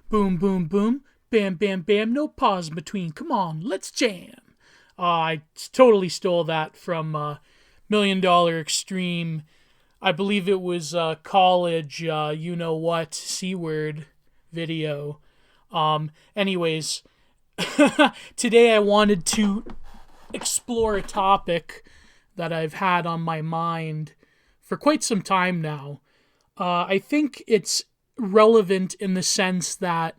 Boom, boom, boom. Bam, bam, bam. No pause in between. Come on, let's jam. I totally stole that from Million Dollar Extreme. I believe it was college, you know what, C word video. Anyways, today I wanted to explore a topic that I've had on my mind for quite some time now. I think it's relevant in the sense that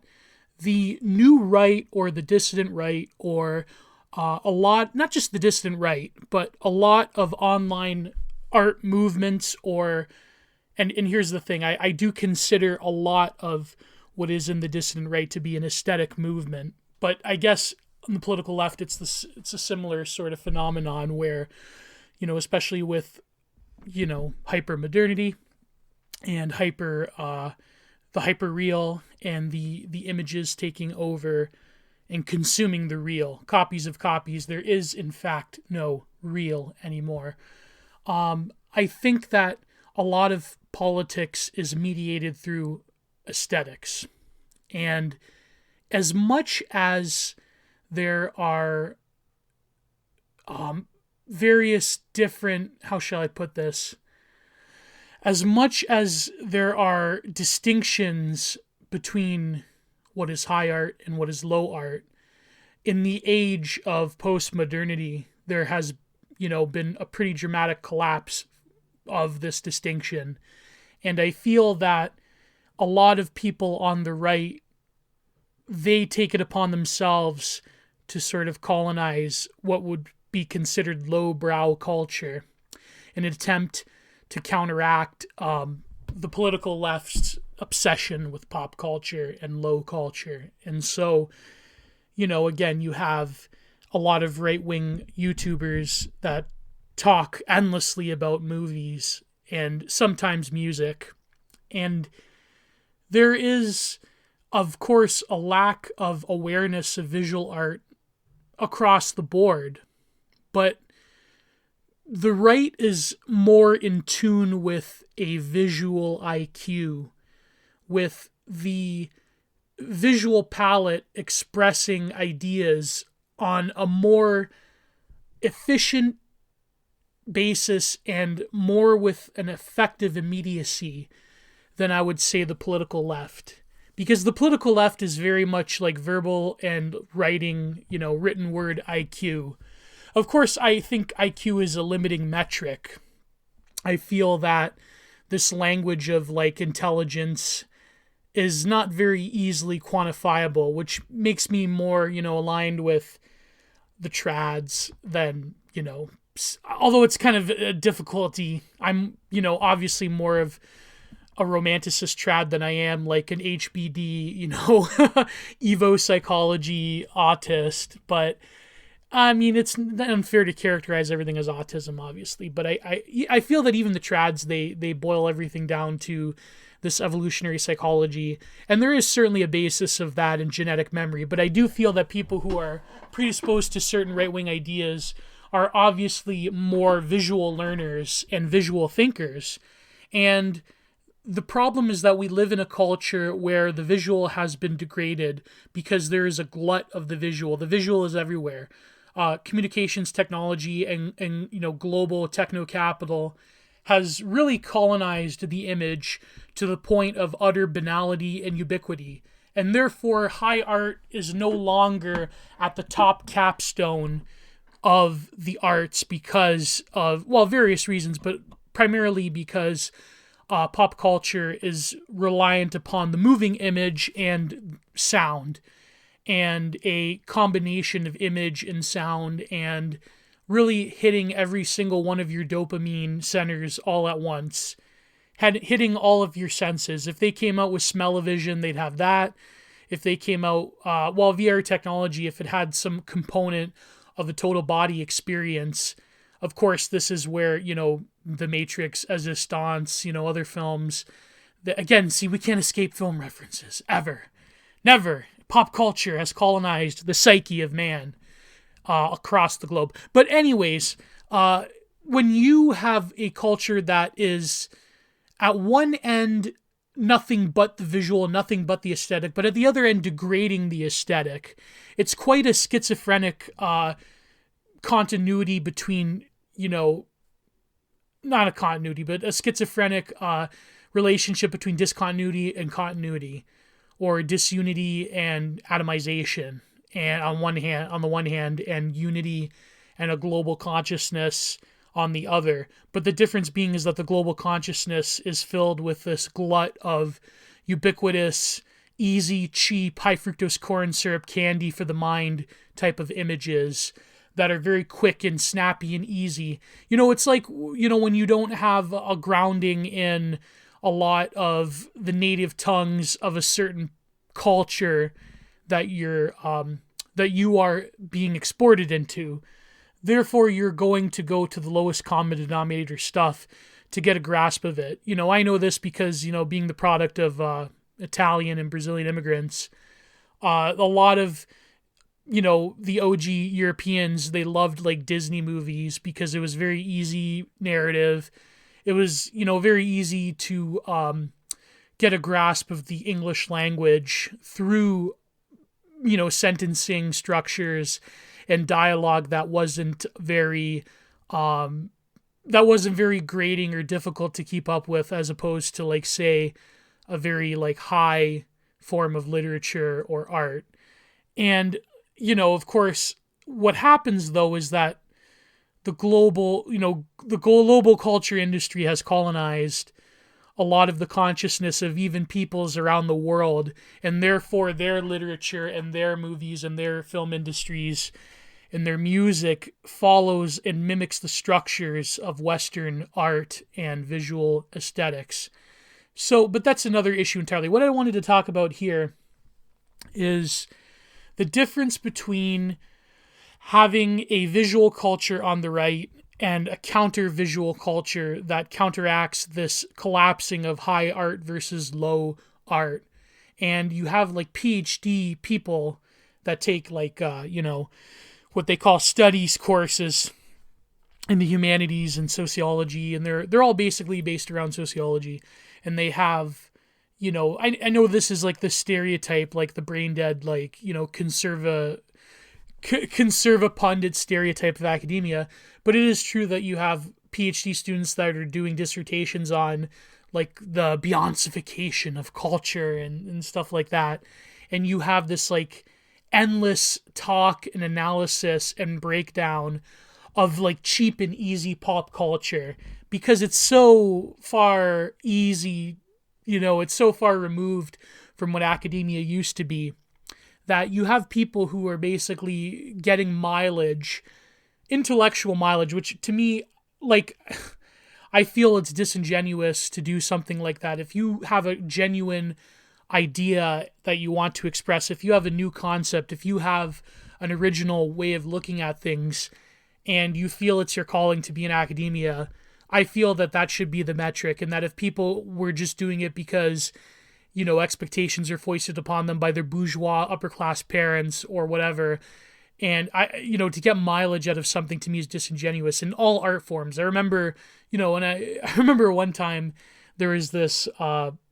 the new right or the dissident right or a lot, not just the dissident right, but a lot of online art movements and here's the thing, I do consider a lot of what is in the dissident right to be an aesthetic movement, but I guess on the political left it's a similar sort of phenomenon where, especially with, hyper modernity and the hyper real and the images taking over and consuming the real copies of copies. There is in fact no real anymore. I think that a lot of politics is mediated through aesthetics, and as much as there are various different, how shall I put this, as much as there are distinctions between what is high art and what is low art, in the age of postmodernity, there has, been a pretty dramatic collapse of this distinction. And I feel that a lot of people on the right, they take it upon themselves to sort of colonize what would be considered lowbrow culture in an attempt to counteract the political left's obsession with pop culture and low culture. And so, again, you have a lot of right-wing YouTubers that talk endlessly about movies and sometimes music. And there is, of course, a lack of awareness of visual art across the board. But the right is more in tune with a visual IQ, with the visual palette expressing ideas on a more efficient basis and more with an effective immediacy than I would say the political left. Because the political left is very much like verbal and writing, written word IQ. Of course, I think IQ is a limiting metric. I feel that this language of intelligence is not very easily quantifiable, which makes me more, aligned with the trads than, although it's kind of a difficulty. I'm, obviously more of a romanticist trad than I am like an HBD, Evo psychology autist, but I mean, it's unfair to characterize everything as autism, obviously, but I feel that even the trads, they boil everything down to this evolutionary psychology, and there is certainly a basis of that in genetic memory, but I do feel that people who are predisposed to certain right-wing ideas are obviously more visual learners and visual thinkers, and the problem is that we live in a culture where the visual has been degraded because there is a glut of the visual. The visual is everywhere. Communications technology and global techno capital has really colonized the image to the point of utter banality and ubiquity. And therefore, high art is no longer at the top capstone of the arts because of, various reasons, but primarily because pop culture is reliant upon the moving image and sound, and a combination of image and sound, and really hitting every single one of your dopamine centers all at once, hitting all of your senses. If they came out with smell-o-vision, they'd have that. If they came out, VR technology, if it had some component of a total body experience, of course, this is where, The Matrix, Existence, other films. Again, see, we can't escape film references, ever. Never. Pop culture has colonized the psyche of man across the globe. But anyways, when you have a culture that is at one end nothing but the visual, nothing but the aesthetic, but at the other end, degrading the aesthetic. It's quite a schizophrenic continuity between, not a continuity, but a schizophrenic relationship between discontinuity and continuity, or disunity and atomization, and on the one hand, and unity and a global consciousness on the other. But the difference being is that the global consciousness is filled with this glut of ubiquitous, easy, cheap, high fructose corn syrup candy for the mind type of images that are very quick and snappy and easy. It's like, when you don't have a grounding in a lot of the native tongues of a certain culture that you are being exported into. Therefore, you're going to go to the lowest common denominator stuff to get a grasp of it. I know this because, being the product of Italian and Brazilian immigrants, a lot of, the OG Europeans, they loved like Disney movies because it was very easy narrative. It was, very easy to get a grasp of the English language through, sentencing structures and dialogue that wasn't very grating or difficult to keep up with, as opposed to, like, say, a very like high form of literature or art. And, of course, what happens though is that the global culture industry has colonized a lot of the consciousness of even peoples around the world, and therefore their literature and their movies and their film industries and their music follows and mimics the structures of Western art and visual aesthetics. So, but that's another issue entirely. What I wanted to talk about here is the difference between having a visual culture on the right and a counter-visual culture that counteracts this collapsing of high art versus low art. And you have like PhD people that take like, what they call studies courses in the humanities and sociology, and they're all basically based around sociology. And they have, I know this is like the stereotype, like the brain dead, like, conserva pundit stereotype of academia, but it is true that you have PhD students that are doing dissertations on like the Beyondification of culture and stuff like that. And you have this like endless talk and analysis and breakdown of like cheap and easy pop culture, because it's so far easy, it's so far removed from what academia used to be, that you have people who are basically getting mileage, intellectual mileage, which to me, like, I feel it's disingenuous to do something like that. If you have a genuine idea that you want to express, if you have a new concept, if you have an original way of looking at things, and you feel it's your calling to be in academia, I feel that should be the metric, and that if people were just doing it because, expectations are foisted upon them by their bourgeois upper class parents or whatever, and to get mileage out of something, to me, is disingenuous in all art forms. I remember, and I remember one time there was this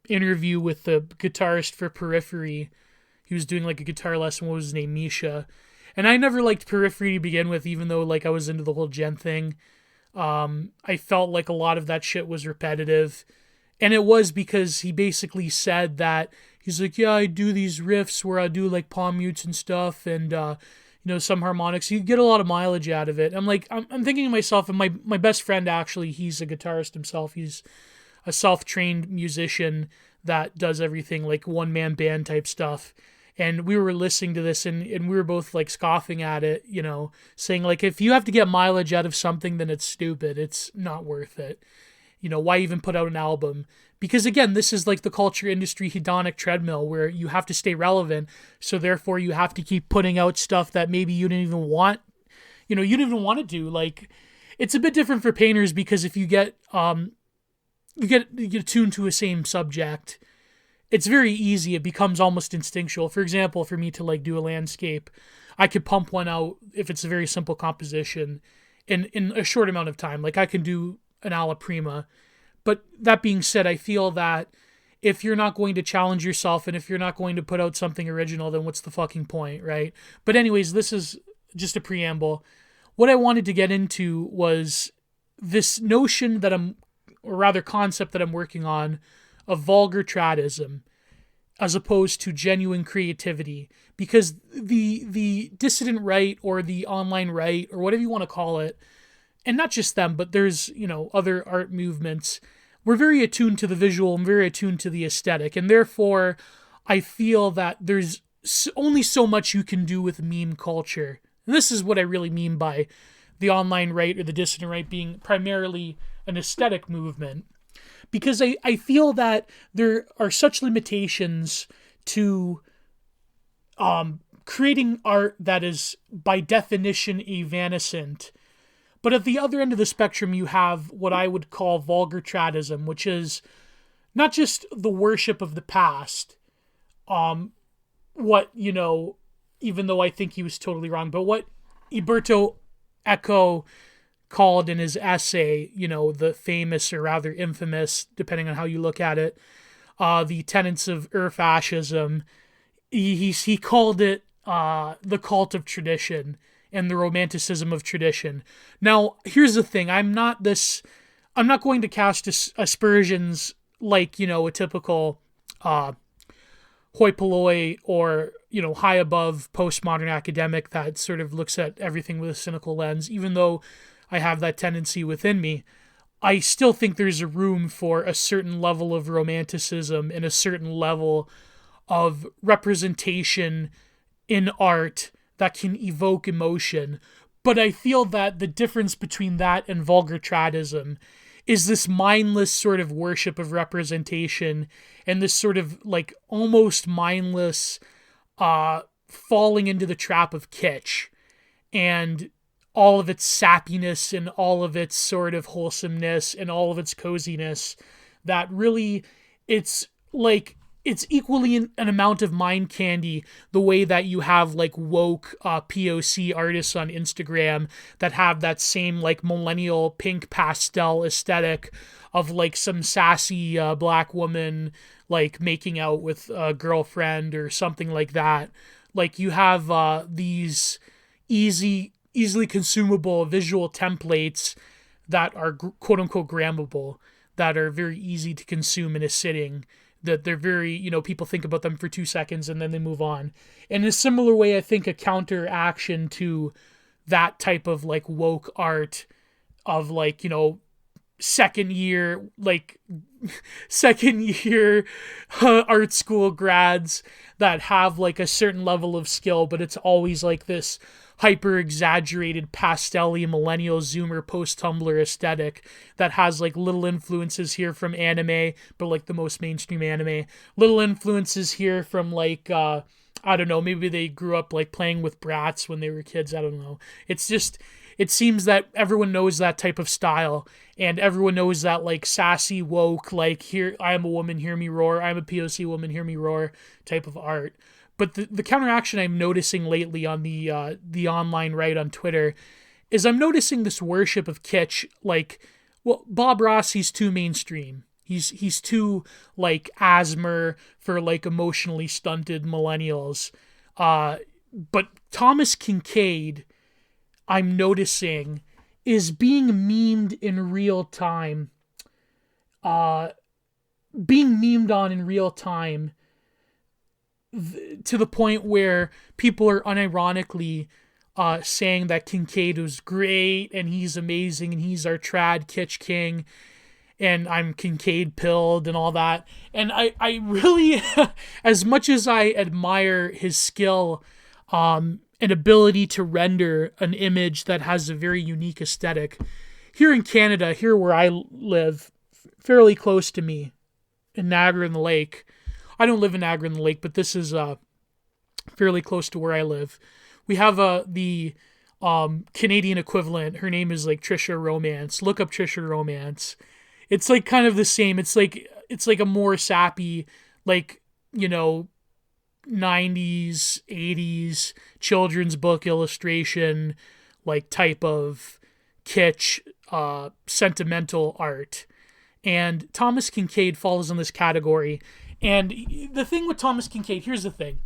interview with the guitarist for Periphery. He was doing like a guitar lesson. What was his name? Misha. And I never liked Periphery to begin with, even though like I was into the whole Gen thing. I felt like a lot of that shit was repetitive. And it was because he basically said that he's like, yeah, I do these riffs where I do like palm mutes and stuff, and some harmonics. You get a lot of mileage out of it. I'm like, I'm thinking to myself, and my best friend, actually, he's a guitarist himself. He's a self-trained musician that does everything, like one-man band type stuff. And we were listening to this, and we were both like scoffing at it, saying like, if you have to get mileage out of something, then it's stupid. It's not worth it. Why even put out an album? Because again, this is like the culture industry hedonic treadmill where you have to stay relevant. So therefore you have to keep putting out stuff that maybe you didn't even want, you didn't even want to do. Like, it's a bit different for painters, because if you get attuned to a same subject, it's very easy. It becomes almost instinctual. For example, for me to like do a landscape, I could pump one out if it's a very simple composition in a short amount of time. Like I can do an alla prima. But that being said, I feel that if you're not going to challenge yourself and if you're not going to put out something original, then what's the fucking point, right? But anyways, this is just a preamble. What I wanted to get into was this notion that or rather concept that I'm working on, of vulgar tradism, as opposed to genuine creativity. Because the dissident right, or the online right, or whatever you want to call it, and not just them, but there's, other art movements, we're very attuned to the visual and very attuned to the aesthetic. And therefore, I feel that there's only so much you can do with meme culture. And this is what I really mean by the online right or the dissident right being primarily an aesthetic movement. Because I feel that there are such limitations to creating art that is by definition evanescent. But at the other end of the spectrum, you have what I would call vulgar tradism, which is not just the worship of the past, even though I think he was totally wrong, but what Umberto Eco called in his essay, the famous, or rather infamous, depending on how you look at it, the tenets of Ur-fascism. He called it the cult of tradition and the romanticism of tradition. Now, here's the thing. I'm not going to cast aspersions like, a typical hoi polloi or, high above postmodern academic that sort of looks at everything with a cynical lens, even though I have that tendency within me. I still think there's a room for a certain level of romanticism and a certain level of representation in art that can evoke emotion. But I feel that the difference between that and vulgar tradism is this mindless sort of worship of representation and this sort of like almost mindless falling into the trap of kitsch and all of its sappiness and all of its sort of wholesomeness and all of its coziness, that really it's equally an amount of mind candy the way that you have like woke POC artists on Instagram that have that same like millennial pink pastel aesthetic of like some sassy black woman like making out with a girlfriend or something like that. Like you have these easily consumable visual templates that are quote unquote grammable, that are very easy to consume in a sitting, that they're very, people think about them for 2 seconds and then they move on. In a similar way, I think a counteraction to that type of like woke art of like, second year art school grads that have like a certain level of skill, but it's always like this hyper exaggerated pastel-y millennial zoomer post-Tumblr aesthetic that has like little influences here from anime, but like the most mainstream anime, little influences here from like I don't know, maybe they grew up like playing with Bratz when they were kids, I don't know. It's just, it seems that everyone knows that type of style, and everyone knows that like sassy woke, like here I am a woman, hear me roar, I'm a POC woman, hear me roar type of art. But the counteraction I'm noticing lately on the online right on Twitter is I'm noticing this worship of kitsch. Like, well, Bob Ross, he's too mainstream. He's too like Asmer for like emotionally stunted millennials. But Thomas Kincaid, I'm noticing, is being memed in real time. Being memed on in real time. To the point where people are unironically saying that Kincaid was great and he's amazing and he's our trad kitsch king and I'm Kincaid pilled and all that. And I really, as much as I admire his skill and ability to render an image that has a very unique aesthetic, here in Canada, here where I live, fairly close to me in Niagara-on-the-Lake, I don't live in Niagara-on-the-Lake, but this is fairly close to where I live. We have the Canadian equivalent. Her name is like Trisha Romance. Look up Trisha Romance. It's like kind of the same. It's like a more sappy, like, 90s, 80s children's book illustration, like type of kitsch, sentimental art. And Thomas Kinkade falls in this category. And the thing with Thomas Kinkade, here's the thing.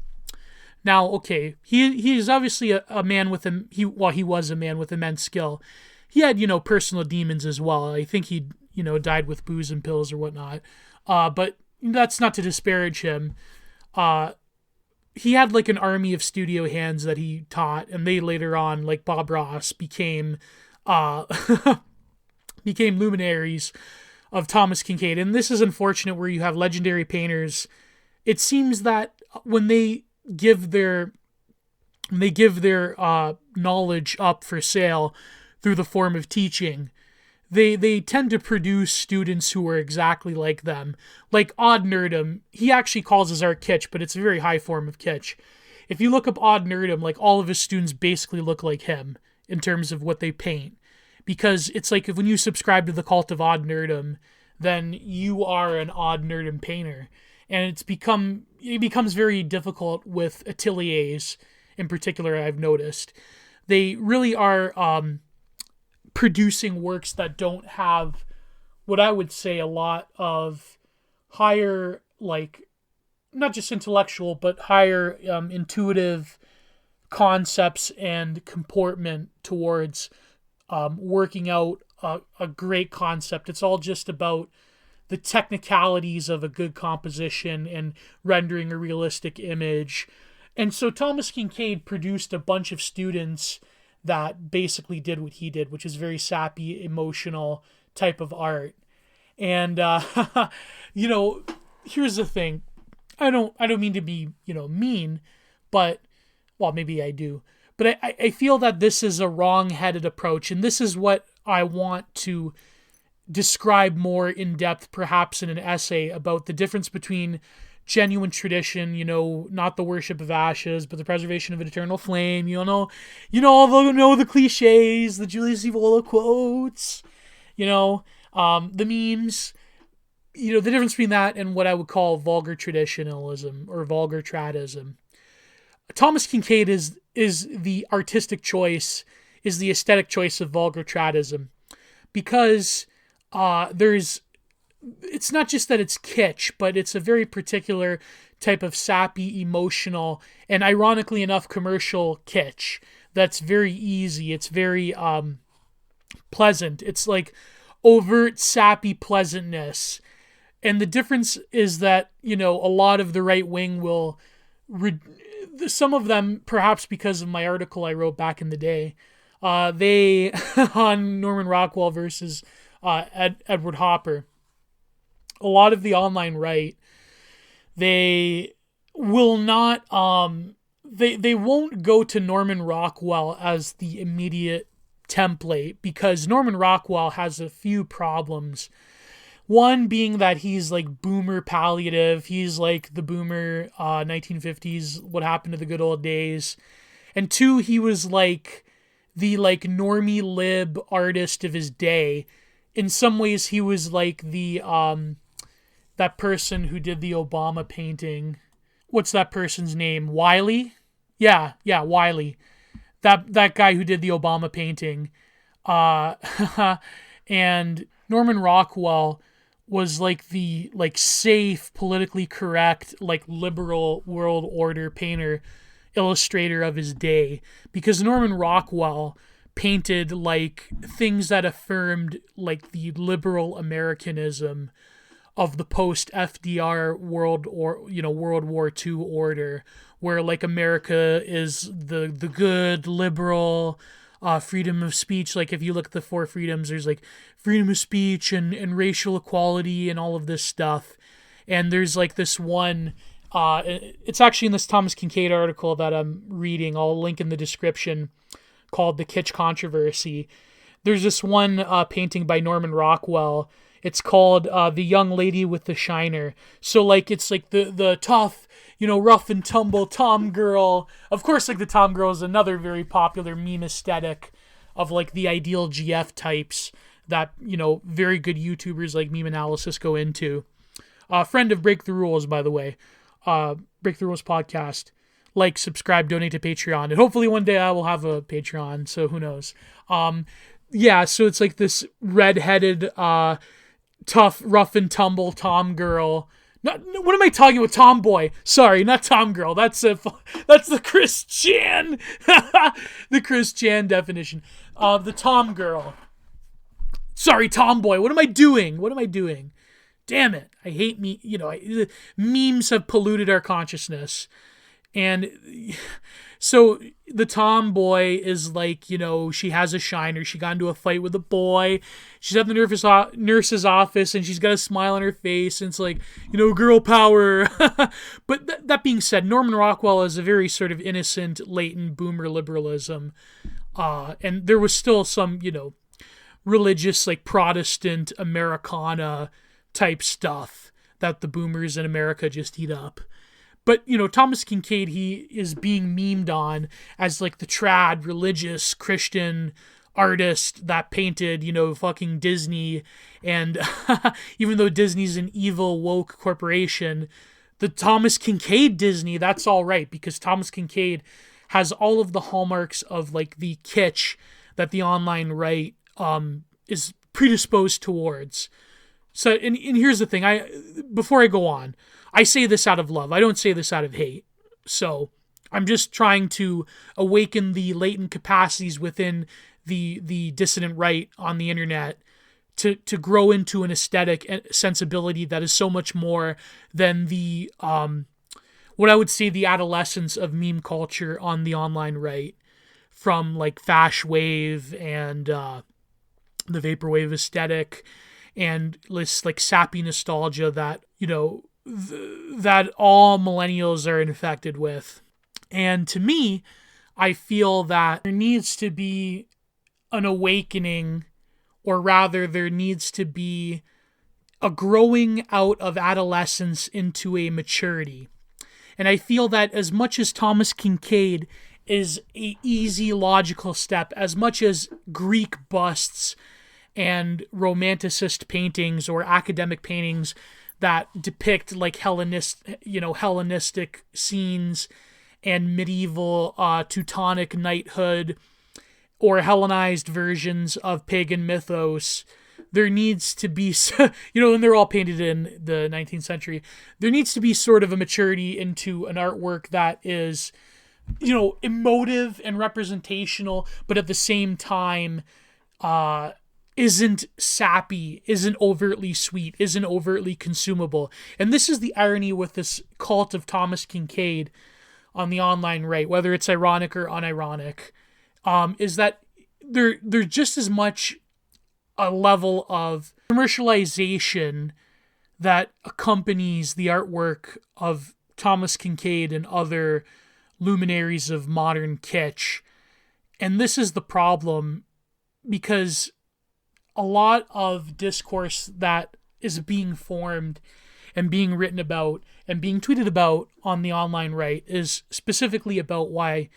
Now, okay, he is obviously a man with he was a man with immense skill. He had, personal demons as well. I think he, died with booze and pills or whatnot. But that's not to disparage him. He had like an army of studio hands that he taught, and they later on, like Bob Ross, became luminaries of Thomas Kinkade. And this is unfortunate where you have legendary painters. It seems that when they give their knowledge up for sale through the form of teaching, they tend to produce students who are exactly like them. Like Odd Nerdum, he actually calls his art kitsch, but it's a very high form of kitsch. If you look up Odd Nerdum, like all of his students basically look like him in terms of what they paint. Because it's like when you subscribe to the cult of Odd Nerdum, then you are an Odd Nerdum painter. And it becomes very difficult with ateliers in particular, I've noticed. They really are producing works that don't have what I would say a lot of higher, like, not just intellectual, but higher intuitive concepts and comportment towards working out a great concept. It's all just about the technicalities of a good composition and rendering a realistic image. And so Thomas Kinkade produced a bunch of students that basically did what he did, which is very sappy, emotional type of art. And, here's the thing. I don't mean to be, mean, but, well, maybe I do. But I feel that this is a wrong-headed approach, and this is what I want to describe more in depth, perhaps in an essay, about the difference between genuine tradition, not the worship of ashes, but the preservation of an eternal flame. Know the cliches, the Julius Evola quotes, the memes, the difference between that and what I would call vulgar traditionalism or vulgar tradism. Thomas Kinkade is the artistic choice, is the aesthetic choice of vulgar tradism, because it's not just that it's kitsch, but it's a very particular type of sappy, emotional, and ironically enough, commercial kitsch that's very easy. It's very pleasant. It's like overt, sappy pleasantness. And the difference is that, a lot of the right wing will, some of them, perhaps because of my article I wrote back in the day, they, on Norman Rockwell versus Edward Hopper, a lot of the online right, they will not, they won't go to Norman Rockwell as the immediate template, because Norman Rockwell has a few problems. One being that he's like boomer palliative. He's like the boomer 1950s, what happened to the good old days. And two, he was like the like normie lib artist of his day. In some ways, he was like the that person who did the Obama painting. What's that person's name? Wiley? Yeah, Wiley. That guy who did the Obama painting. And Norman Rockwell was like the like safe, politically correct, like liberal world order painter, illustrator of his day. Because Norman Rockwell painted like things that affirmed like the liberal Americanism of the post FDR World War II order, where like America is the good liberal freedom of speech. Like if you look at the four freedoms, there's like freedom of speech and racial equality and all of this stuff. And there's like this one, it's actually in this Thomas Kinkade article that I'm reading, I'll link in the description, called The Kitsch Controversy. There's this one painting by Norman Rockwell. It's called The Young Lady with the Shiner. So like it's like the tough, rough and tumble Tom girl. Of course, like the Tom girl is another very popular meme aesthetic of like the ideal GF types that, very good YouTubers like Meme Analysis go into. Friend of Break the Rules, by the way. Break the Rules podcast. Like, subscribe, donate to Patreon. And hopefully one day I will have a Patreon, so who knows. So it's like this red-headed, tough, rough and tumble Tom girl. Not, what am I talking about? Tomboy. Sorry, not Tom girl. That's the Chris Chan, the Chris Chan definition of the Tom girl. Sorry, tomboy. What am I doing? Damn it! I hate me. Memes have polluted our consciousness, and so the tomboy is like, she has a shiner. She got into a fight with a boy. She's at the nurse's office, and she's got a smile on her face, and it's like, girl power. But that being said, Norman Rockwell is a very sort of innocent, latent boomer liberalism, and there was still some, religious, like Protestant Americana type stuff that the boomers in America just eat up. But, Thomas Kinkade, he is being memed on as like the trad religious Christian artist that painted, fucking Disney. And even though Disney's an evil, woke corporation, the Thomas Kinkade Disney, that's all right, because Thomas Kinkade has all of the hallmarks of like the kitsch that the online right is predisposed towards. So, and here's the thing, before I go on, I say this out of love. I don't say this out of hate. So I'm just trying to awaken the latent capacities within the dissident right on the internet to grow into an aesthetic sensibility that is so much more than the what I would say the adolescence of meme culture on the online right, from like Fash Wave and the Vaporwave aesthetic and this like sappy nostalgia that, that all millennials are infected with. And to me, I feel that there needs to be an awakening, or rather there needs to be a growing out of adolescence into a maturity. And I feel that as much as Thomas Kinkade is a easy logical step, as much as Greek busts and romanticist paintings or academic paintings that depict like Hellenistic scenes and medieval Teutonic knighthood or Hellenized versions of pagan mythos, there needs to be, and they're all painted in the 19th century, there needs to be sort of a maturity into an artwork that is, emotive and representational, but at the same time, isn't sappy, isn't overtly sweet, isn't overtly consumable. And this is the irony with this cult of Thomas Kinkade on the online right, whether it's ironic or unironic, is that they're just as much a level of commercialization that accompanies the artwork of Thomas Kinkade and other luminaries of modern kitsch. And this is the problem, because a lot of discourse that is being formed and being written about and being tweeted about on the online right is specifically about why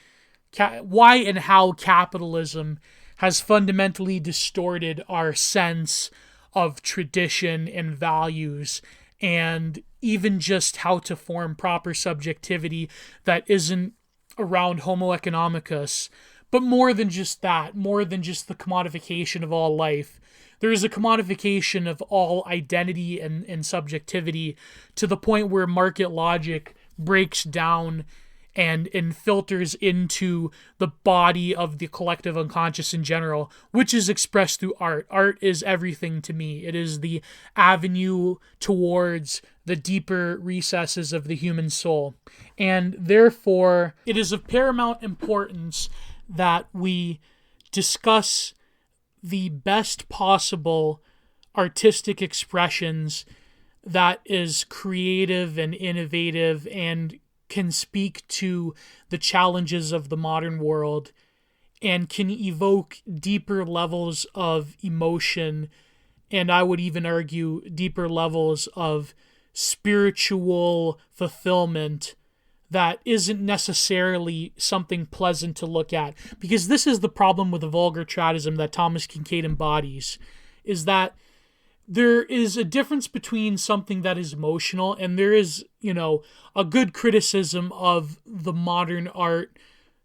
and how capitalism has fundamentally distorted our sense of tradition and values, and even just how to form proper subjectivity that isn't around Homo economicus. But more than just that, more than just the commodification of all life, there is a commodification of all identity and subjectivity, to the point where market logic breaks down and filters into the body of the collective unconscious in general, which is expressed through art. Art is everything to me. It is the avenue towards the deeper recesses of the human soul. And therefore, it is of paramount importance that we discuss the best possible artistic expressions that is creative and innovative and can speak to the challenges of the modern world and can evoke deeper levels of emotion, and I would even argue deeper levels of spiritual fulfillment that isn't necessarily something pleasant to look at. Because this is the problem with the vulgar tradism that Thomas Kinkade embodies, is that there is a difference between something that is emotional, and there is, a good criticism of the modern art,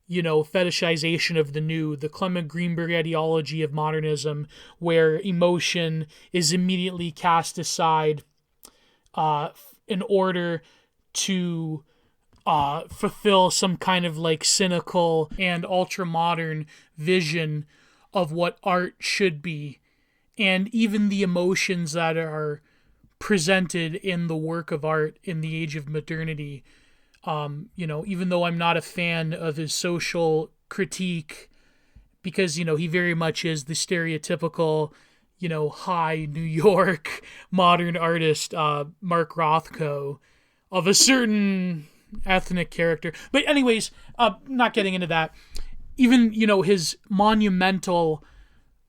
fetishization of the new, the Clement Greenberg ideology of modernism, where emotion is immediately cast aside in order to fulfill some kind of like cynical and ultra-modern vision of what art should be. And even the emotions that are presented in the work of art in the age of modernity, even though I'm not a fan of his social critique, because, he very much is the stereotypical, high New York modern artist, Mark Rothko, of a certain ethnic character. But anyways, not getting into that. Even, his monumental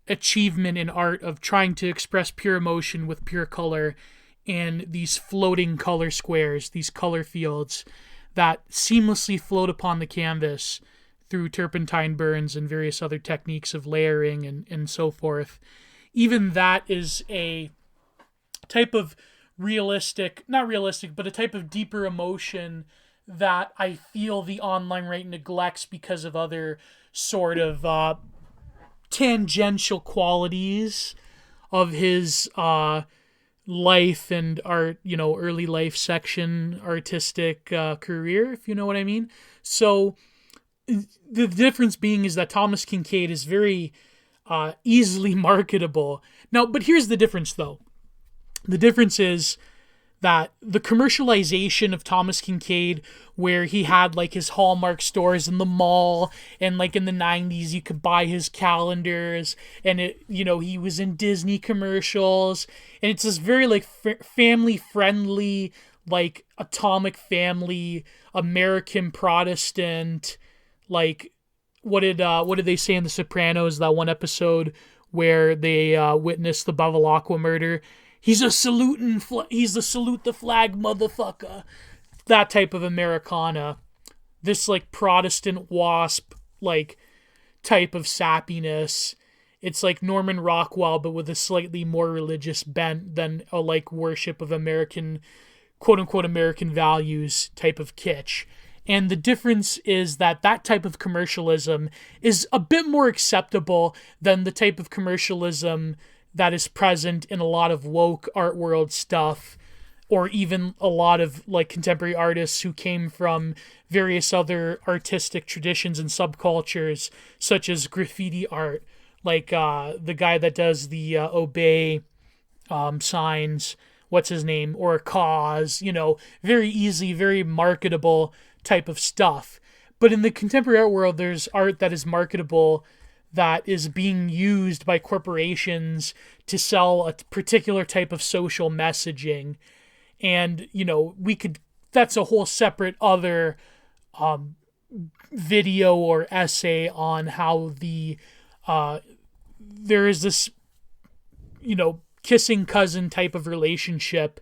achievement in art of trying to express pure emotion with pure color and these floating color squares, these color fields that seamlessly float upon the canvas through turpentine burns and various other techniques of layering and so forth. Even that is a type of not realistic, but a type of deeper emotion that I feel the online right neglects because of other sort of tangential qualities of his life and art, early life section artistic career, if you know what I mean. So the difference being is that Thomas Kinkade is very easily marketable. Now, but here's the difference though. The difference is that the commercialization of Thomas Kinkade, where he had like his Hallmark stores in the mall, and like in the 90s you could buy his calendars, and he was in Disney commercials, and it's this very like family friendly, like Atomic Family, American Protestant, like what did they say in The Sopranos, that one episode where they witnessed the Bevilacqua murder? He's the salute the flag motherfucker. That type of Americana. This like Protestant wasp like type of sappiness. It's like Norman Rockwell, but with a slightly more religious bent than a like worship of American, quote unquote, American values type of kitsch. And the difference is that type of commercialism is a bit more acceptable than the type of commercialism that is present in a lot of woke art world stuff, or even a lot of like contemporary artists who came from various other artistic traditions and subcultures, such as graffiti art, like the guy that does the Obey signs, what's his name, or Cause, very easy, very marketable type of stuff. But in the contemporary art world, there's art that is marketable that is being used by corporations to sell a particular type of social messaging. And, that's a whole separate other video or essay on how there is this, kissing cousin type of relationship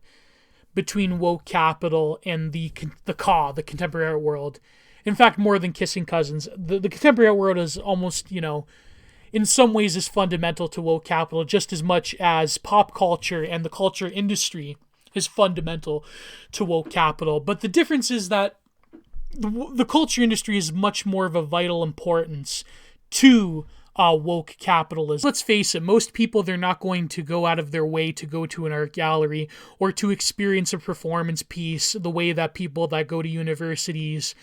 between woke capital and the contemporary art world. In fact, more than kissing cousins, the contemporary art world is almost, in some ways is fundamental to woke capital just as much as pop culture and the culture industry is fundamental to woke capital. But the difference is that the culture industry is much more of a vital importance to woke capitalism. Let's face it, most people, they're not going to go out of their way to go to an art gallery or to experience a performance piece the way that people that go to universities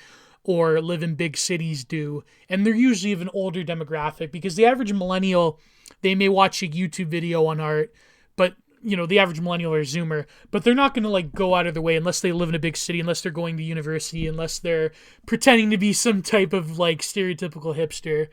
or live in big cities do. And they're usually of an older demographic, because the average millennial, they may watch a YouTube video on art, but the average millennial or Zoomer, but they're not going to like go out of their way unless they live in a big city, unless they're going to university, unless they're pretending to be some type of like stereotypical hipster.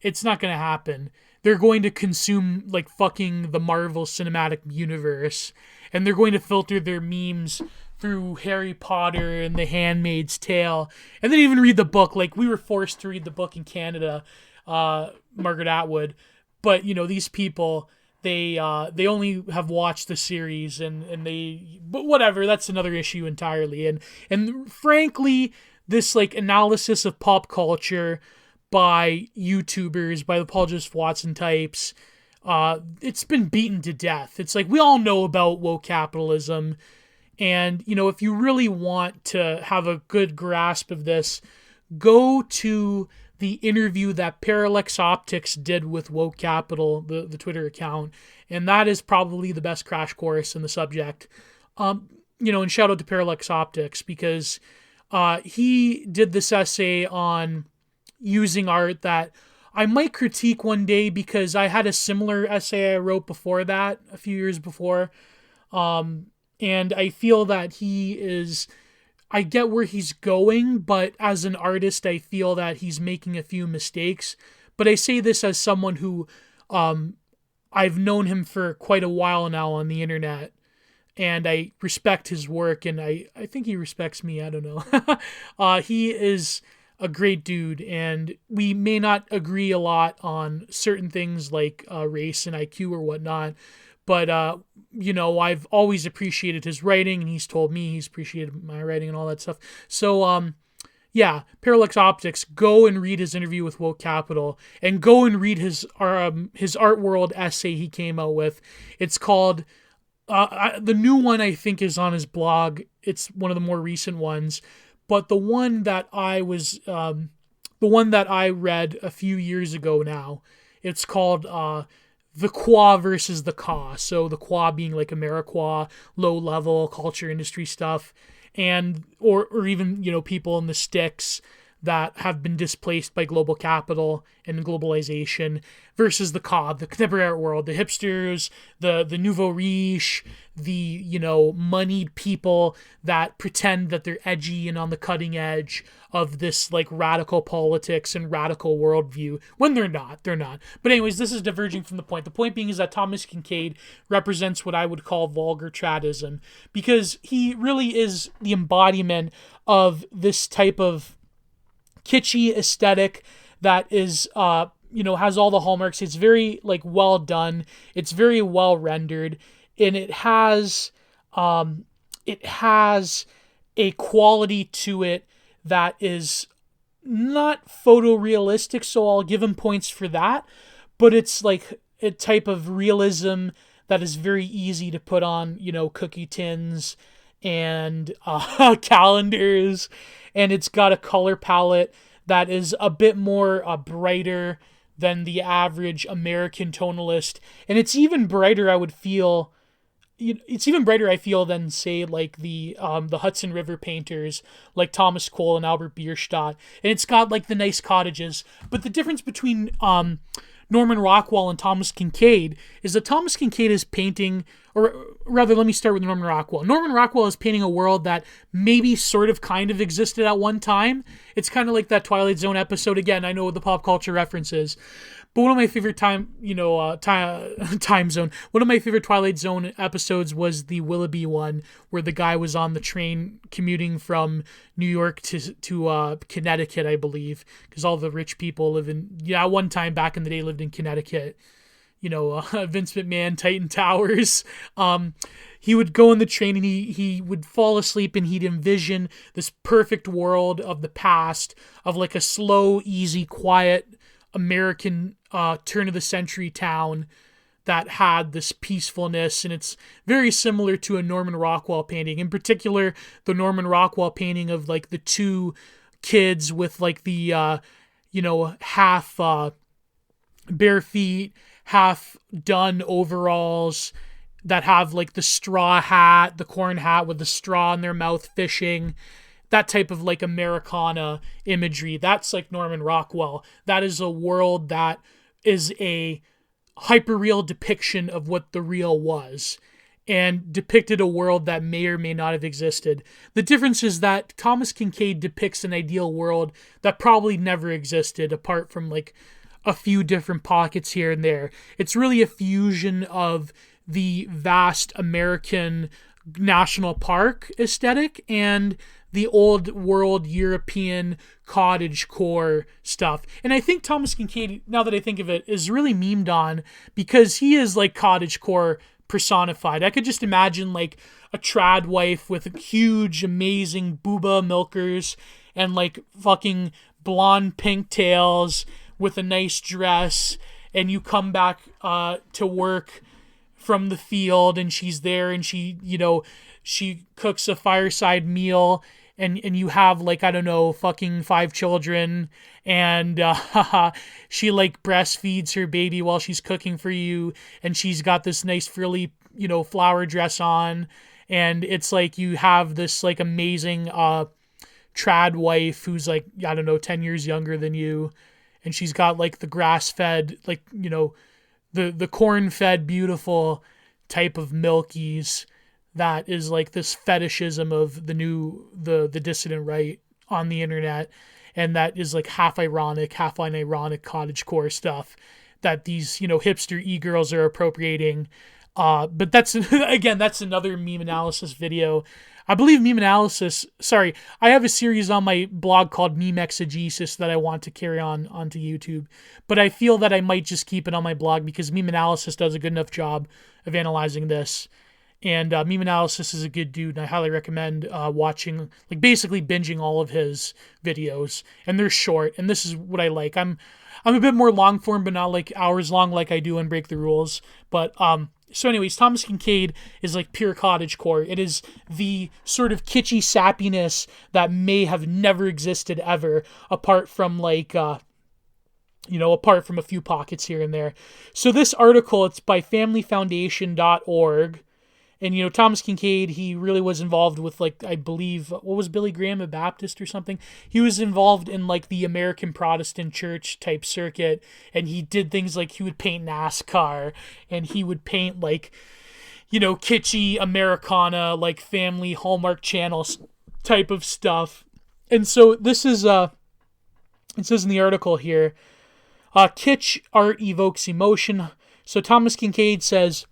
It's not going to happen. They're going to consume like fucking the Marvel Cinematic Universe, and they're going to filter their memes through Harry Potter and The Handmaid's Tale, and then even read the book. Like, we were forced to read the book in Canada, Margaret Atwood, but these people, they only have watched the series, but whatever, that's another issue entirely. And frankly, this like analysis of pop culture by YouTubers, by the Paul Joseph Watson types, it's been beaten to death. It's like, we all know about woke capitalism. And, if you really want to have a good grasp of this, go to the interview that Parallax Optics did with Woke Capital, the Twitter account, and that is probably the best crash course in the subject. And shout out to Parallax Optics, because he did this essay on using art that I might critique one day, because I had a similar essay I wrote before that, a few years before. And I feel that I get where he's going, but as an artist, I feel that he's making a few mistakes. But I say this as someone who, I've known him for quite a while now on the internet, and I respect his work, and I think he respects me. I don't know. He is a great dude, and we may not agree a lot on certain things like race and IQ or whatnot, but I've always appreciated his writing, and he's told me he's appreciated my writing and all that stuff. So Parallax Optics, go and read his interview with Woke Capital, and go and read his Art World essay he came out with. It's called the new one, I think, is on his blog. It's one of the more recent ones. But the one that I read a few years ago now, it's called The Qua versus the Ca. So the Qua being like Ameriqua, low level culture industry stuff, and or even people in the sticks that have been displaced by global capital and globalization, versus the Ca, the contemporary art world, the hipsters, the nouveau riche, the moneyed people that pretend that they're edgy and on the cutting edge of this like radical politics and radical worldview, when they're not. But anyways, this is diverging from the point. The point being is that Thomas Kinkade represents what I would call vulgar tradism, because he really is the embodiment of this type of kitschy aesthetic that is has all the hallmarks. It's very like well done, it's very well rendered, and it has a quality to it that is not photorealistic, so I'll give him points for that, but it's like a type of realism that is very easy to put on cookie tins and calendars, and it's got a color palette that is a bit more brighter than the average American tonalist, and it's even brighter, I feel, than say like the Hudson River painters like Thomas Cole and Albert Bierstadt, and it's got like the nice cottages. But the difference between Norman Rockwell and Thomas Kinkade is that Thomas Kinkade is painting, or rather, let me start with Norman Rockwell. Norman Rockwell is painting a world that maybe sort of kind of existed at one time. It's kind of like that Twilight Zone episode. Again, I know the pop culture references, but one of my favorite time zone. One of my favorite Twilight Zone episodes was the Willoughby one, where the guy was on the train commuting from New York to Connecticut, I believe, because all the rich people live in, one time back in the day lived in Connecticut. Vince McMahon, Titan Towers. He would go on the train and he would fall asleep, and he'd envision this perfect world of the past, of like a slow, easy, quiet American turn of the century town that had this peacefulness. And it's very similar to a Norman Rockwell painting, in particular the Norman Rockwell painting of like the two kids with like the half bare feet, half done overalls that have like the straw hat, the corn hat with the straw in their mouth, fishing. That type of like Americana imagery. That's like Norman Rockwell. That is a world that is a hyperreal depiction of what the real was, and depicted a world that may or may not have existed. The difference is that Thomas Kinkade depicts an ideal world that probably never existed, apart from like a few different pockets here and there. It's really a fusion of the vast American national park aesthetic and the old world European cottagecore stuff. And I think Thomas Kinkade, now that I think of it, is really memed on because he is like cottagecore personified. I could just imagine like a trad wife with huge, amazing booba milkers and like fucking blonde pigtails with a nice dress, and you come back to work from the field, and she's there, and she cooks a fireside meal, and you have like, I don't know, fucking 5 children, and she like breastfeeds her baby while she's cooking for you, and she's got this nice frilly, flower dress on, and it's like you have this like amazing trad wife who's like, I don't know, 10 years younger than you, and she's got like the grass-fed, like, the corn-fed beautiful type of milkies that is like this fetishism of the dissident right on the internet, and that is like half ironic, half unironic cottagecore stuff that these, hipster e-girls are appropriating. But that's, again, that's another meme analysis video. I believe meme analysis, sorry, I have a series on my blog called Meme Exegesis that I want to carry on onto YouTube, but I feel that I might just keep it on my blog because meme analysis does a good enough job of analyzing this. And meme analysis is a good dude, and I highly recommend watching, like basically binging all of his videos. And they're short, and this is what I like. I'm a bit more long form, but not like hours long like I do on Break the Rules. But so anyways, Thomas Kincaid is like pure cottagecore. It is the sort of kitschy sappiness that may have never existed ever, apart from like apart from a few pockets here and there. So this article, it's by familyfoundation.org. And, Thomas Kincaid, he really was involved with, like, I believe, what was Billy Graham, a Baptist or something? He was involved in, like, the American Protestant church type circuit. And he did things like he would paint NASCAR. And he would paint, like, kitschy Americana, like, family Hallmark channels type of stuff. And so this is, it says in the article here, kitsch art evokes emotion. So Thomas Kincaid says,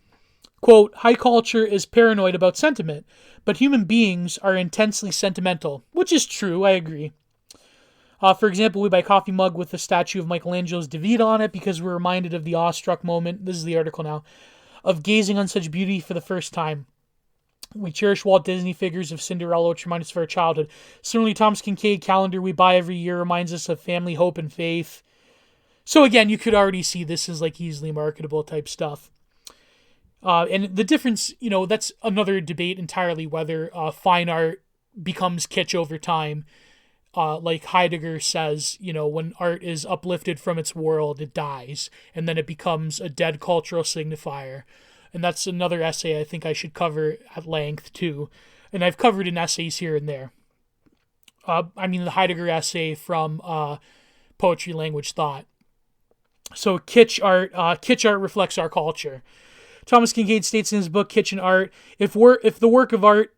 quote, high culture is paranoid about sentiment, but human beings are intensely sentimental, which is true, I agree. For example, we buy a coffee mug with a statue of Michelangelo's David on it because we're reminded of the awestruck moment, this is the article now, of gazing on such beauty for the first time. We cherish Walt Disney figures of Cinderella, which remind us of our childhood. Similarly, Thomas Kincaid calendar we buy every year reminds us of family, hope, and faith. So again, you could already see this is like easily marketable type stuff. And the difference, that's another debate entirely, whether fine art becomes kitsch over time. Like Heidegger says, when art is uplifted from its world, it dies, and then it becomes a dead cultural signifier. And that's another essay I think I should cover at length too. And I've covered in essays here and there. The Heidegger essay from Poetry, Language, Thought. So kitsch art reflects our culture. Thomas Kincaid states in his book, Kitsch and Art, if the work of art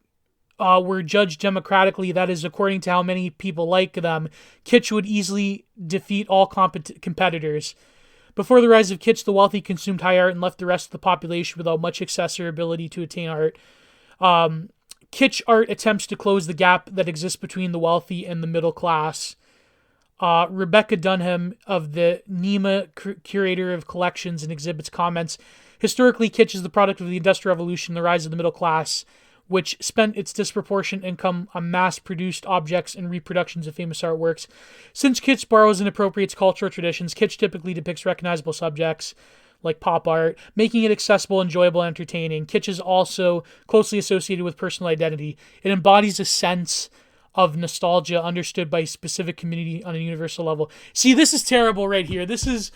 were judged democratically, that is, according to how many people like them, kitsch would easily defeat all competitors. Before the rise of kitsch, the wealthy consumed high art and left the rest of the population without much access or ability to attain art. Kitsch art attempts to close the gap that exists between the wealthy and the middle class. Rebecca Dunham of the NEMA, curator of collections and exhibits, comments, historically, kitsch is the product of the Industrial Revolution, the rise of the middle class, which spent its disproportionate income on mass-produced objects and reproductions of famous artworks. Since kitsch borrows and appropriates cultural traditions, kitsch typically depicts recognizable subjects, like pop art, making it accessible, enjoyable, and entertaining. Kitsch is also closely associated with personal identity. It embodies a sense of nostalgia understood by a specific community on a universal level. See, this is terrible right here. This is,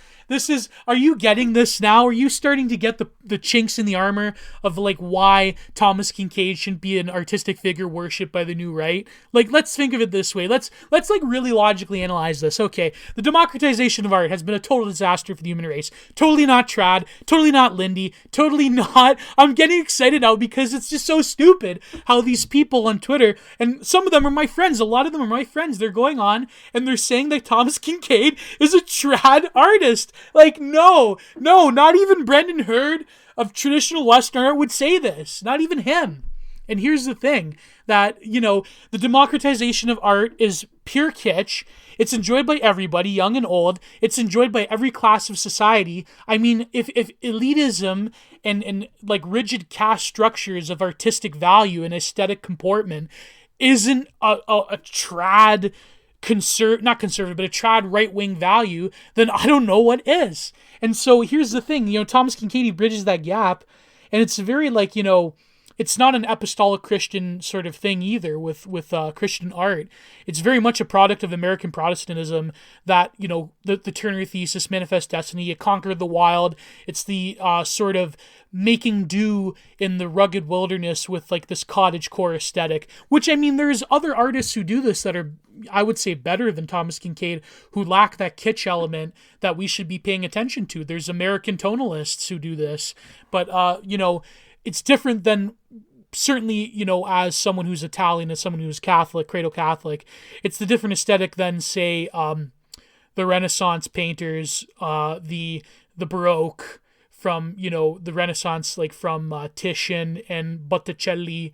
are you getting this now? Are you starting to get the chinks in the armor of like why Thomas Kincaid shouldn't be an artistic figure worshipped by the new right? Like, let's think of it this way. Let's like really logically analyze this. Okay, the democratization of art has been a total disaster for the human race. Totally not trad, totally not Lindy, totally not. I'm getting excited now because it's just so stupid how these people on Twitter, and some of them are my friends, a lot of them are my friends, they're going on and they're saying that Thomas Kincaid is a trad artist. Like, no, not even Brendan Hurd of traditional Western art would say this. Not even him. And here's the thing, that, the democratization of art is pure kitsch. It's enjoyed by everybody, young and old. It's enjoyed by every class of society. I mean, if elitism and like rigid caste structures of artistic value and aesthetic comportment isn't a trad not conservative, but a trad right-wing value, then I don't know what is. And so here's the thing, Thomas Kincaid bridges that gap, and it's very like, it's not an apostolic Christian sort of thing either with Christian art. It's very much a product of American Protestantism that, the Turner thesis, manifest destiny, it conquered the wild. It's the sort of making do in the rugged wilderness with like this cottagecore aesthetic, which, I mean, there's other artists who do this that are, I would say, better than Thomas Kinkade, who lack that kitsch element that we should be paying attention to. There's American tonalists who do this, but, it's different than, certainly, as someone who's Italian, as someone who's Catholic, cradle Catholic, it's the different aesthetic than, say, the Renaissance painters, the Baroque from, the Renaissance, like from Titian and Botticelli,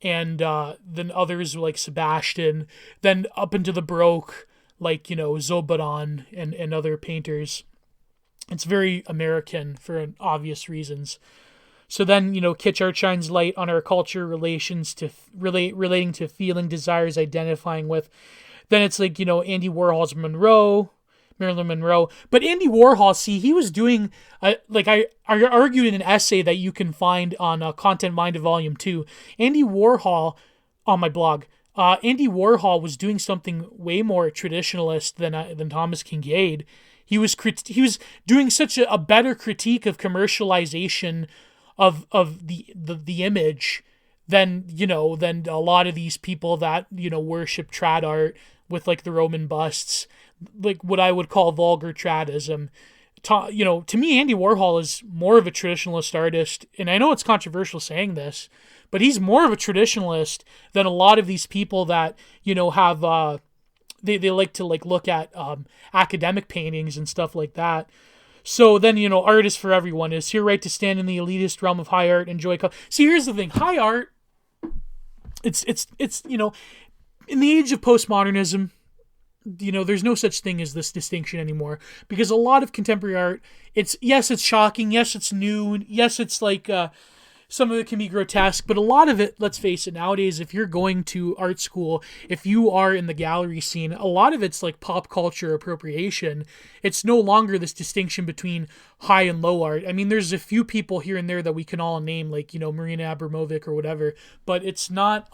and then others like Sebastian, then up into the Baroque, like, Zobaran and other painters. It's very American for obvious reasons. So then, kitsch art shines light on our culture, relating to feeling, desires, identifying with. Then it's like, Andy Warhol's Marilyn Monroe. But Andy Warhol, see, he was doing, I argued in an essay that you can find on Content Minded Volume 2. Andy Warhol, on my blog, Andy Warhol was doing something way more traditionalist than Thomas Kinkade. He was doing such a better critique of commercialization of the image than a lot of these people that worship trad art with like the Roman busts, like what I would call vulgar tradism. To me, Andy Warhol is more of a traditionalist artist, and I know it's controversial saying this, but he's more of a traditionalist than a lot of these people that have they like to like look at academic paintings and stuff like that. So then, art is for everyone. Is here right to stand in the elitist realm of high art, enjoy. See, here's the thing. High art, it's in the age of postmodernism, there's no such thing as this distinction anymore, because a lot of contemporary art, it's shocking. Yes, it's new. Yes, it's like, some of it can be grotesque, but a lot of it, let's face it, nowadays, if you're going to art school, if you are in the gallery scene, a lot of it's like pop culture appropriation. It's no longer this distinction between high and low art. I mean, there's a few people here and there that we can all name, like, Marina Abramovic or whatever, but it's not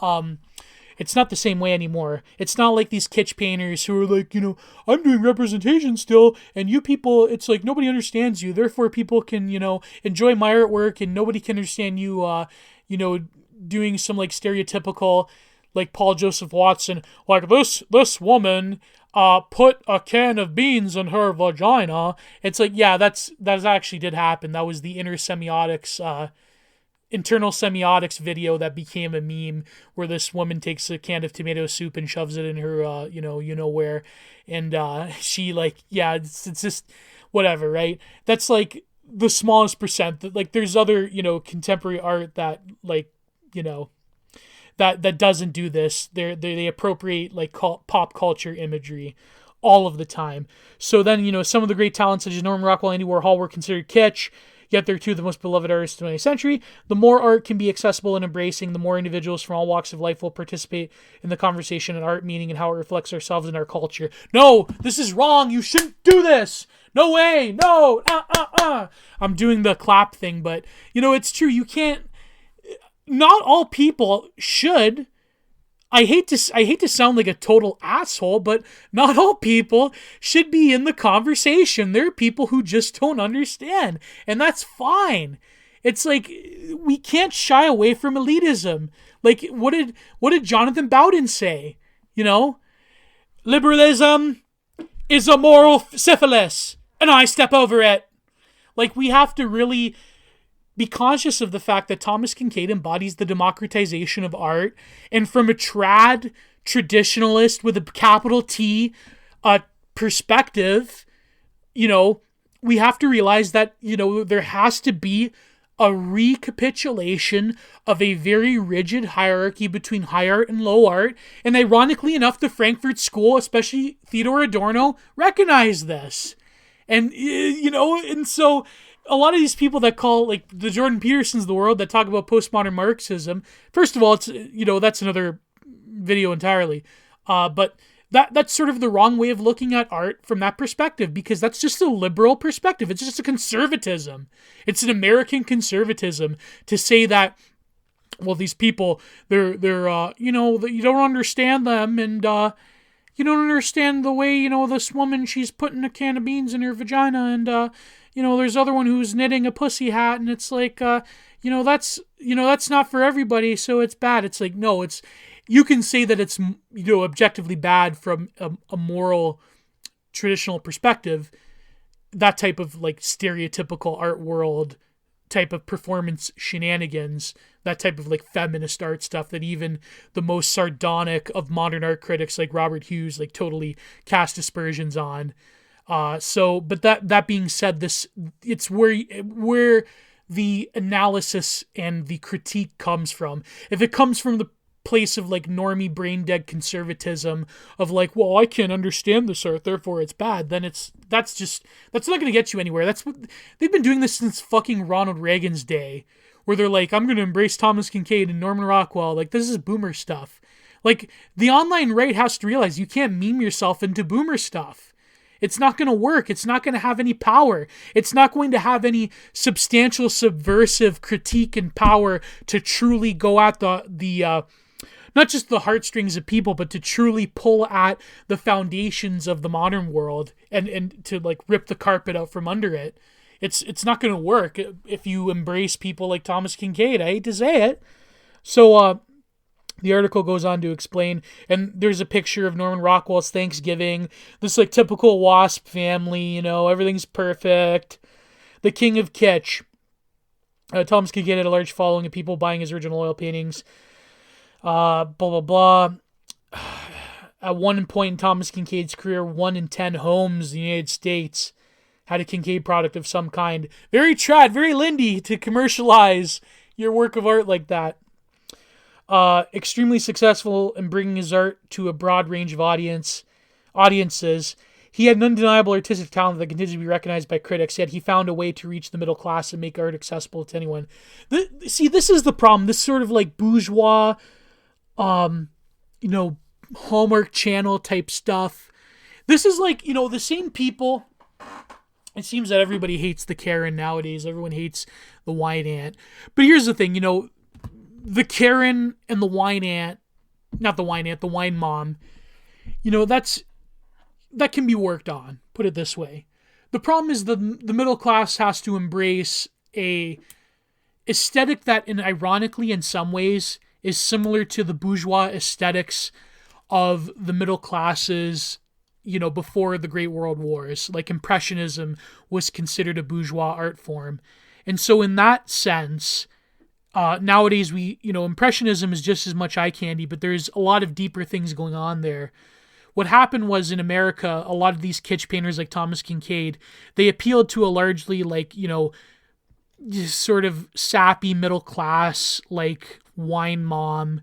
the same way anymore. It's not like these kitsch painters who are like, I'm doing representation still, and you people, it's like nobody understands you. Therefore, people can, enjoy my artwork, and nobody can understand you, doing some like stereotypical, like Paul Joseph Watson, like this woman, put a can of beans in her vagina. It's like, yeah, that actually did happen. That was the internal semiotics video that became a meme, where this woman takes a can of tomato soup and shoves it in her, where, and she like, yeah, it's just whatever, right? That's like the smallest percent. That like there's other contemporary art that like that doesn't do this. They appropriate like pop culture imagery all of the time. So then some of the great talents such as Norman Rockwell, Andy Warhol were considered kitsch. Yet they're two of the most beloved artists of the 20th century. The more art can be accessible and embracing, the more individuals from all walks of life will participate in the conversation and art, meaning and how it reflects ourselves and our culture. No, this is wrong. You shouldn't do this. No way. No. I'm doing the clap thing, but it's true. You can't. Not all people should. I hate to sound like a total asshole, but not all people should be in the conversation. There are people who just don't understand, and that's fine. It's like we can't shy away from elitism. Like what did Jonathan Bowden say? Liberalism is a moral syphilis, and I step over it. Like we have to really be conscious of the fact that Thomas Kinkade embodies the democratization of art, and from a traditionalist with a capital T perspective, we have to realize that, there has to be a recapitulation of a very rigid hierarchy between high art and low art. And ironically enough, the Frankfurt School, especially Theodor Adorno, recognized this. And, and so a lot of these people that call, like, the Jordan Petersons of the world that talk about postmodern Marxism, first of all, it's, that's another video entirely. But that's sort of the wrong way of looking at art from that perspective, because that's just a liberal perspective. It's just a conservatism. It's an American conservatism to say that well, these people, they're you know, you don't understand them, and you don't understand the way, you know, this woman, she's putting a can of beans in her vagina, and you know, there's other one who's knitting a pussy hat, and it's like, you know, that's not for everybody, so it's bad. It's like, no, it's, you can say that it's, you know, objectively bad from a moral traditional perspective, that type of like stereotypical art world type of performance shenanigans, that type of like feminist art stuff that even the most sardonic of modern art critics like Robert Hughes like totally cast aspersions on. But that being said, it's where the analysis and the critique comes from. If it comes from the place of like normie brain dead conservatism of like, well, I can't understand this art, therefore it's bad, then that's not going to get you anywhere. That's what they've been doing this since fucking Ronald Reagan's day, where they're like, I'm going to embrace Thomas Kinkade and Norman Rockwell. Like, this is boomer stuff. Like, the online right has to realize you can't meme yourself into boomer stuff. It's not going to work. It's not going to have any power. It's not going to have any substantial subversive critique and power to truly go at the not just the heartstrings of people, but to truly pull at the foundations of the modern world and to like rip the carpet out from under it. It's not going to work if you embrace people like Thomas Kinkade. I hate to say it. So the article goes on to explain, and there's a picture of Norman Rockwell's Thanksgiving. This like typical WASP family, you know, everything's perfect. The king of kitsch. Thomas Kinkade had a large following of people buying his original oil paintings. Blah, blah, blah. At one point in Thomas Kincaid's career, 1 in 10 homes in the United States had a Kinkade product of some kind. Very trad, very Lindy to commercialize your work of art like that. Extremely successful in bringing his art to a broad range of audiences. He had an undeniable artistic talent that continues to be recognized by critics, yet he found a way to reach the middle class and make art accessible to anyone. See, this is the problem. This sort of like bourgeois, you know, Hallmark Channel type stuff. This is like, you know, the same people. It seems that everybody hates the Karen nowadays. Everyone hates the wine ant. But here's the thing, you know, the Karen and the wine ant, not the wine ant, the wine mom, you know, that can be worked on, put it this way. The problem is the middle class has to embrace a aesthetic that, and ironically in some ways, is similar to the bourgeois aesthetics of the middle classes, you know, before the Great World Wars. Like Impressionism was considered a bourgeois art form. And so in that sense, nowadays Impressionism is just as much eye candy, but there's a lot of deeper things going on there. What happened was in America, a lot of these kitsch painters like Thomas Kinkade, they appealed to a largely like, you know, sort of sappy middle class, like wine mom,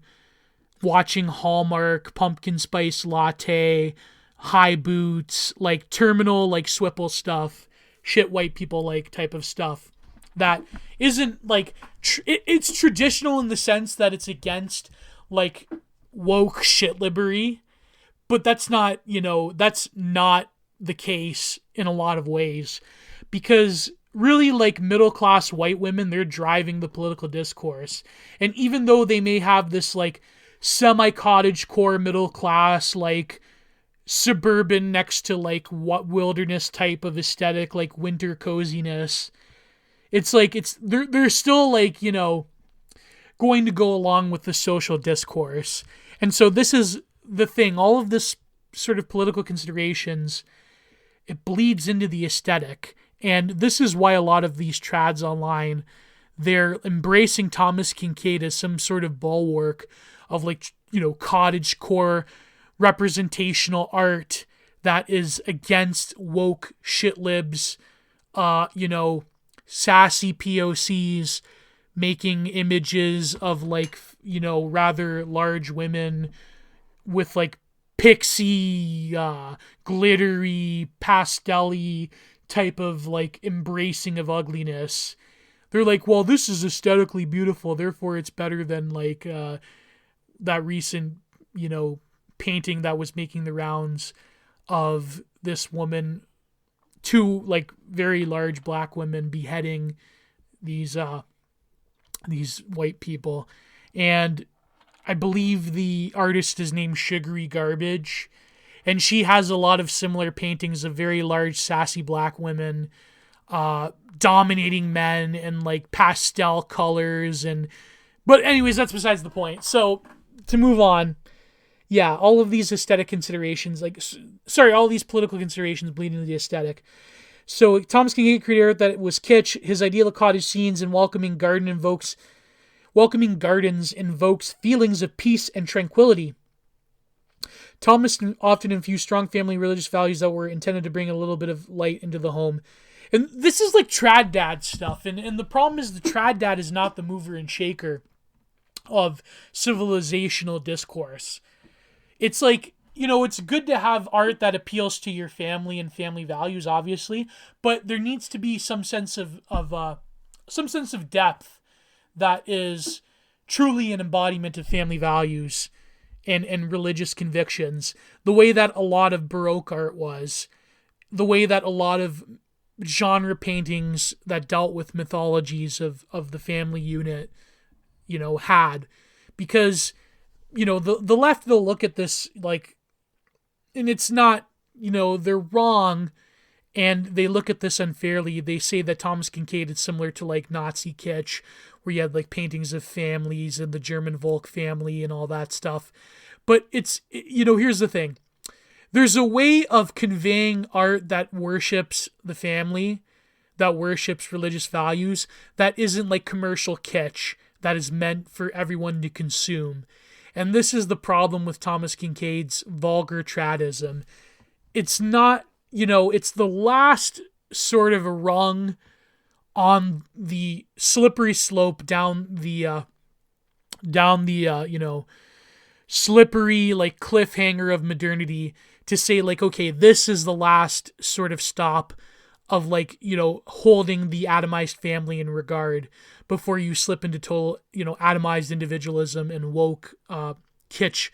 watching Hallmark, pumpkin spice latte, high boots, like terminal, like Swipple stuff, shit white people like type of stuff. That isn't like, it's traditional in the sense that it's against like woke shit liberty, but that's not, you know, that's not the case in a lot of ways, because really like middle class white women, they're driving the political discourse. And even though they may have this like semi-cottage core middle class, like suburban next to like what wilderness type of aesthetic, like winter coziness, it's like they're still like, you know, going to go along with the social discourse. And so this is the thing, all of this sort of political considerations, it bleeds into the aesthetic. And this is why a lot of these trads online, they're embracing Thomas Kinkade as some sort of bulwark of like, you know, cottage core representational art that is against woke shit libs, you know, sassy POCs making images of like, you know, rather large women with like pixie, glittery, pastel-y type of like embracing of ugliness. They're like, well, this is aesthetically beautiful, therefore it's better than like that recent, you know, painting that was making the rounds of this woman, two like very large black women beheading these white people. and I believe the artist is named Sugary Garbage, and she has a lot of similar paintings of very large, sassy black women dominating men and like pastel colors. But anyways, that's besides the point. So to move on, yeah, all of these aesthetic considerations, all these political considerations bleed into the aesthetic. So Thomas Kinkade created art that was kitsch. His ideal of cottage scenes and welcoming gardens invokes feelings of peace and tranquility. Thomas often infused strong family religious values that were intended to bring a little bit of light into the home. And this is like trad dad stuff. And the problem is the trad dad is not the mover and shaker of civilizational discourse. It's like, it's good to have art that appeals to your family and family values, obviously, but there needs to be some sense of depth that is truly an embodiment of family values and religious convictions, the way that a lot of Baroque art was, the way that a lot of genre paintings that dealt with mythologies of the family unit, had. Because, the left, they'll look at this and it's not, they're wrong, and they look at this unfairly. They say that Thomas Kinkade is similar to Nazi kitsch, where you had paintings of families and the German Volk family and all that stuff. But it's, here's the thing. There's a way of conveying art that worships the family, that worships religious values, that isn't commercial kitsch, that is meant for everyone to consume. And this is the problem with Thomas Kincaid's vulgar tradism. It's not, it's the last sort of a rung on the slippery slope down the slippery cliffhanger of modernity to say okay, this is the last sort of stop of holding the atomized family in regard before you slip into total, atomized individualism and woke kitsch,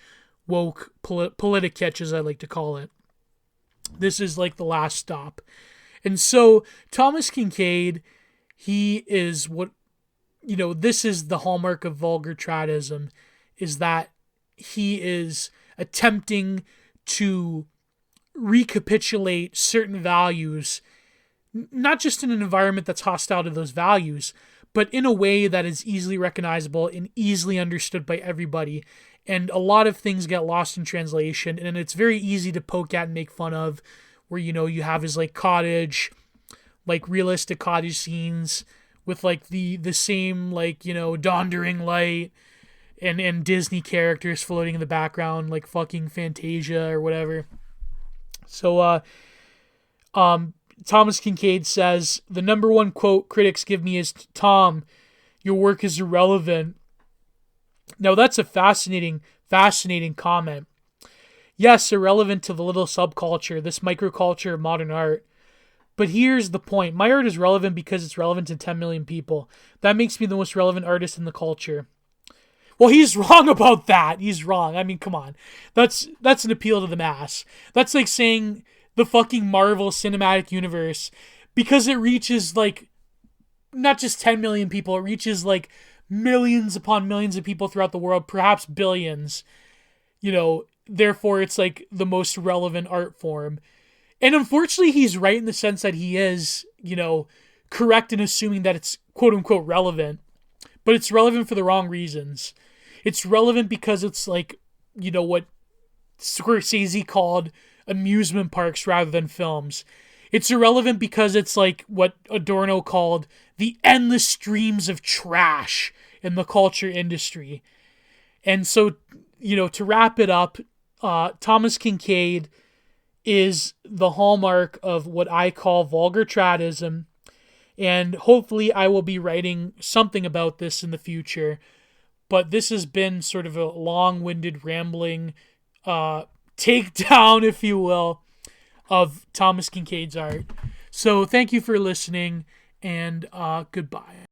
politic kitsch, as I like to call it. This is the last stop. And so Thomas Kinkade, he is what, this is the hallmark of vulgar tradism, is that he is attempting to recapitulate certain values, not just in an environment that's hostile to those values, but in a way that is easily recognizable and easily understood by everybody. And a lot of things get lost in translation, and it's very easy to poke at and make fun of, where, you have his cottage, realistic cottage scenes with the same dondering light and Disney characters floating in the background, fucking Fantasia or whatever. So, Thomas Kinkade says, the number one quote critics give me is, "Tom, your work is irrelevant." Now that's a fascinating comment. Yes, irrelevant to the little subculture, this microculture of modern art. But here's the point. My art is relevant because it's relevant to 10 million people. That makes me the most relevant artist in the culture. Well, he's wrong about that. He's wrong. I mean, come on. That's an appeal to the mass. That's like saying the fucking Marvel Cinematic Universe, because it reaches not just 10 million people, it reaches millions upon millions of people throughout the world, perhaps billions. Therefore it's the most relevant art form. And unfortunately, he's right in the sense that he is, correct in assuming that it's quote unquote relevant, but it's relevant for the wrong reasons. It's relevant because it's what Scorsese called amusement parks rather than films. It's irrelevant because it's what Adorno called the endless streams of trash in the culture industry. And so, to wrap it up, Thomas Kinkade is the hallmark of what I call vulgar tradism. And hopefully I will be writing something about this in the future. But this has been sort of a long-winded, rambling takedown, if you will, of Thomas Kincaid's art. So thank you for listening, and goodbye.